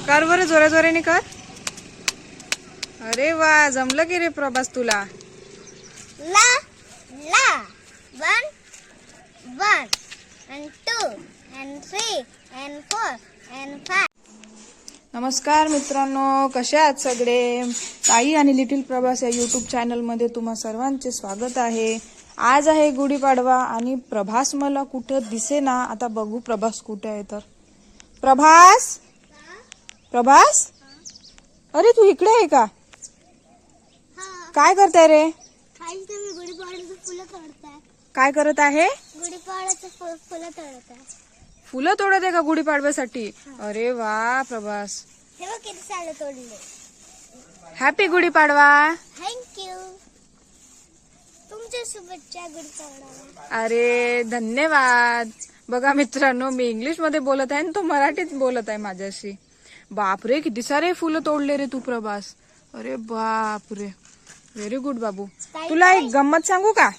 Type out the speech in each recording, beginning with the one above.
कर बरं, जोरा जोराने कर. अरे वा, जमलं की रे प्रभास तुला. ला ला 1 1 and 2 and 3 and 4 and 5. नमस्कार मित्रांनो, कसे आहात सगळे. ताई आणि लिटिल प्रभास या यूट्यूब चॅनलमध्ये तुम्हा सर्वांचे स्वागत आहे. आज आहे गुढीपाडवा आणि प्रभास मला कुठं दिसेना. आता बघू प्रभास कुठे आहे तर. प्रभास, प्रभास, अरे तू इकडे आहे का? काय करताय रे? गुढीपाडव्याचं फुलं तोडताय. काय करत आहे? गुढीपाडव्याचं फुलं तोडताय. फुलं तोडत आहे का गुढीपाडव्यासाठी? अरे वा प्रभास, हे बघ किती सालं तोडले. हॅपी गुढीपाडवा. थँक्यू. तुमच्या शुभेच्छा गुढीपाडव्याला. अरे धन्यवाद. बघा मित्रांनो, मी इंग्लिश मध्ये बोलत आहे आणि तो मराठीत बोलत आहे माझ्याशी. बापरे, किती सारे फुलं तोडले रे तू प्रभास. अरे बापरे, व्हेरी गुड बाबू. तुला एक गंमत सांगू का?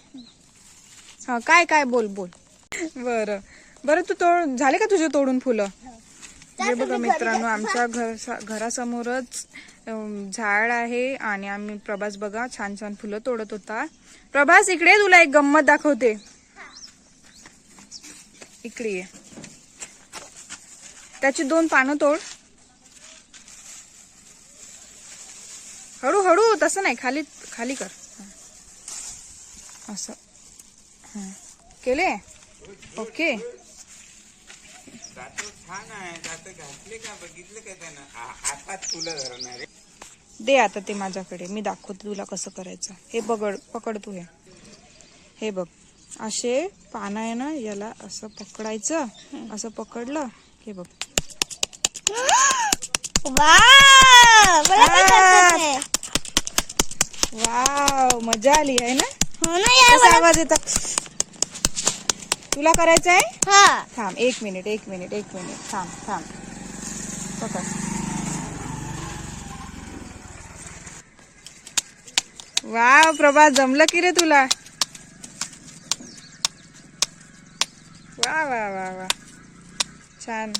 हा, काय काय, बोल बोल. बरं बरं, तू झाले का तुझे तोडून फुलं? हे बघा मित्रांनो, आमच्या घरासमोरच झाड आहे आणि आम्ही प्रभास बघा छान छान फुलं तोडत होता. प्रभास इकडे, तुला एक गंमत दाखवते. इकडे ये. त्याची 2 पानं तोड. हळूहळू, तसं नाही, खाली खाली कर. असं केले. ओके. दे आता ते माझ्याकडे, मी दाखवते तुला कसं करायचं. हे पकड तू. हे बघ, असे पानं आहे ना, याला असं पकडायचं. असं पकडलं हे बघ. वाव, मजा आली आहे ना. कसा आवाज येतो? तुला करायचं आहे? थांब, एक मिनिट थांब. पकड. वाव प्रभास, जमलं की रे तुला. वा वा वा वा, छान.